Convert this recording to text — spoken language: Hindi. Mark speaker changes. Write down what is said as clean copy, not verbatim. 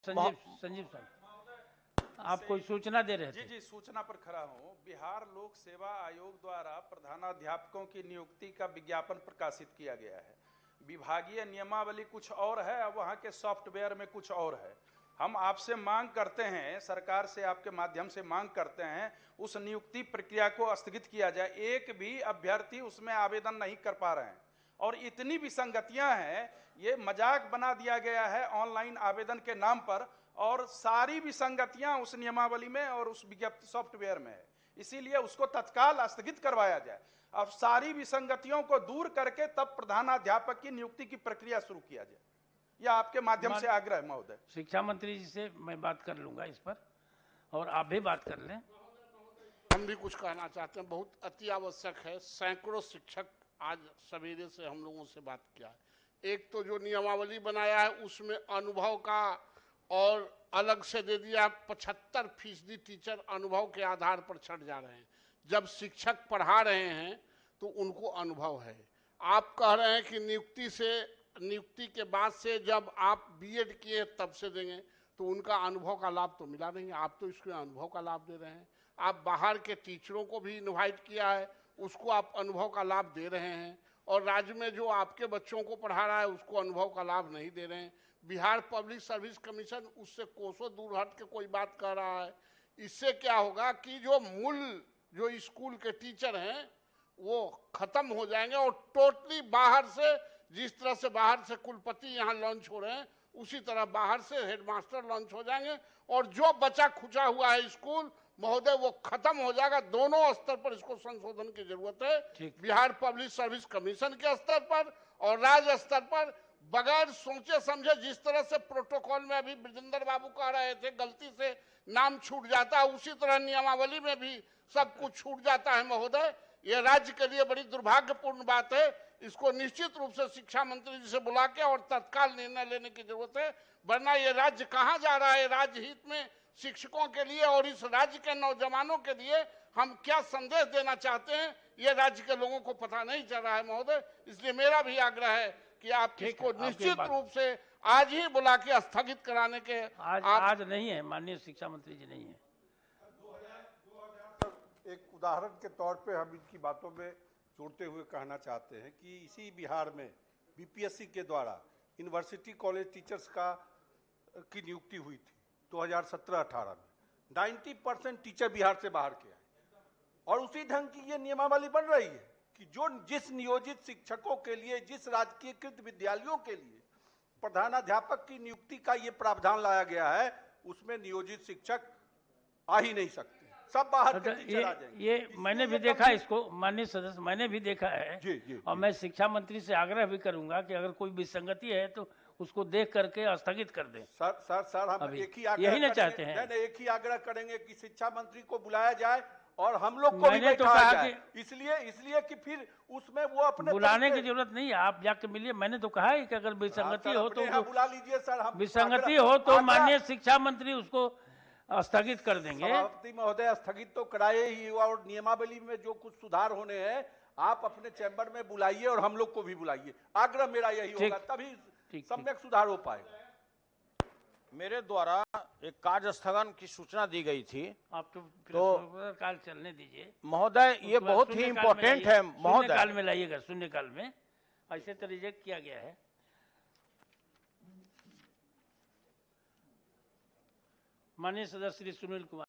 Speaker 1: संजीव सर, आप कोई सूचना दे रहे थे?
Speaker 2: जी, सूचना पर खड़ा हूँ। बिहार लोक सेवा आयोग द्वारा प्रधानाध्यापकों की नियुक्ति का विज्ञापन प्रकाशित किया गया है। विभागीय नियमावली कुछ और है और वहाँ के सॉफ्टवेयर में कुछ और है। हम आपसे मांग करते हैं, सरकार से आपके माध्यम से मांग करते हैं, उस नियुक्ति प्रक्रिया को स्थगित किया जाए। एक भी अभ्यर्थी उसमें आवेदन नहीं कर पा रहे हैं और इतनी विसंगतियां हैं, ये मजाक बना दिया गया है ऑनलाइन आवेदन के नाम पर, और सारी विसंगतियां उस नियमावली में और उस विज्ञप्ति सॉफ्टवेयर में है। इसीलिए उसको तत्काल स्थगित करवाया जाए। अब सारी विसंगतियों को दूर करके तब प्रधानाध्यापक की नियुक्ति की प्रक्रिया शुरू किया जाए। यह आपके माध्यम से आग्रह है महोदय।
Speaker 1: शिक्षा मंत्री जी से मैं बात कर लूंगा इस पर, और आप भी बात कर लें।
Speaker 3: हम भी कुछ कहना चाहते हैं, बहुत अति आवश्यक है। सैकड़ों शिक्षक आज सवेरे से हम लोगों से बात किया है। एक तो जो नियमावली बनाया है उसमें अनुभव का और अलग से दे दिया। 75% टीचर अनुभव के आधार पर छट जा रहे हैं। जब शिक्षक पढ़ा रहे हैं तो उनको अनुभव है। आप कह रहे हैं कि नियुक्ति के बाद से जब आप बीएड किए तब से देंगे, तो उनका अनुभव का लाभ तो मिला नहीं। आप तो इसके अनुभव का लाभ दे रहे हैं। आप बाहर के टीचरों को भी इनवाइट किया है, उसको आप अनुभव का लाभ दे रहे हैं, और राज्य में जो आपके बच्चों को पढ़ा रहा है उसको अनुभव का लाभ नहीं दे रहे हैं। बिहार पब्लिक सर्विस कमीशन उससे कोसों दूर हट के कोई बात कर रहा है। इससे क्या होगा कि जो स्कूल के टीचर हैं वो खत्म हो जाएंगे, और टोटली बाहर से, जिस तरह से बाहर से कुलपति यहाँ लॉन्च हो रहे हैं उसी तरह बाहर से हेडमास्टर लॉन्च हो जाएंगे, और जो बचा खुचा हुआ है स्कूल महोदय वो खत्म हो जाएगा। दोनों स्तर पर इसको संशोधन की जरूरत है। बिहार पब्लिक सर्विस कमीशन के स्तर पर और राज्य स्तर पर, बगैर सोचे समझे, जिस तरह से प्रोटोकॉल में अभी ब्रजेंद्र बाबू कह रहे थे गलती से नाम छूट जाता है, उसी तरह नियमावली में भी सब कुछ छूट जाता है महोदय। ये राज्य के लिए बड़ी दुर्भाग्यपूर्ण बात है। इसको निश्चित रूप से शिक्षा मंत्री जी से बुला के और तत्काल निर्णय लेने की जरूरत है, वरना ये राज्य कहाँ जा रहा है। राज्य हित में शिक्षकों के लिए और इस राज्य के नौजवानों के लिए हम क्या संदेश देना चाहते हैं, ये राज्य के लोगों को पता नहीं चल रहा है महोदय। इसलिए मेरा भी आग्रह है कि आप इसको निश्चित रूप से आज ही बुला के स्थगित कराने के।
Speaker 1: आज नहीं है, माननीय शिक्षा मंत्री जी नहीं है।
Speaker 4: एक उदाहरण के तौर पे हम इनकी बातों में जोड़ते हुए कहना चाहते हैं कि इसी बिहार में बीपीएससी के द्वारा यूनिवर्सिटी कॉलेज टीचर्स की नियुक्ति हुई थी 2017-18 में। 90% टीचर बिहार से बाहर के आए, और उसी ढंग की ये नियमावली बन रही है कि जिस नियोजित शिक्षकों के लिए, जिस राजकीयकृत विद्यालयों के लिए प्रधानाध्यापक की नियुक्ति का ये प्रावधान लाया गया है, उसमें नियोजित शिक्षक आ ही नहीं सकते, सब बाहर के टीचर आ जाएंगे।
Speaker 1: ये मैंने भी देखा इसको, माननीय सदस्य, मैंने भी देखा है।
Speaker 4: जी,
Speaker 1: और मैं शिक्षा मंत्री से आग्रह भी करूंगा कि अगर कोई विसंगति है तो उसको देख करके स्थगित कर दें।
Speaker 4: सर हम एक ही आग्रह
Speaker 1: यही ना चाहते हैं।
Speaker 4: नहीं, एक ही आग्रह करेंगे कि शिक्षा मंत्री को बुलाया जाए और हम लोग को भी बैठाया जाए। इसलिए कि फिर उसमें वो अपने
Speaker 1: बुलाने की जरूरत नहीं है, आप जाके मिलिए। मैंने तो कहा है कि अगर विसंगति हो तो
Speaker 4: बुला लीजिए सर। हम
Speaker 1: विसंगति हो तो माननीय शिक्षा मंत्री उसको स्थगित कर देंगे।
Speaker 4: सभापति महोदय स्थगित तो कराए ही, और नियमावली में जो कुछ सुधार होने हैं आप अपने चैम्बर में बुलाइए और हम लोग को भी बुलाइए। आग्रह मेरा यही होगा, तभी सम्यक सुधार हो पाएगा।
Speaker 5: मेरे द्वारा एक कार्य स्थगन की सूचना दी गई थी।
Speaker 1: आप तो काल चलने दीजिए
Speaker 5: महोदय, ये बहुत ही इम्पोर्टेंट है महोदय।
Speaker 1: काल में लाइएगा, शून्य काल में। ऐसे तो रिजेक्ट किया गया है। माननीय सदस्य श्री सुनील कुमार।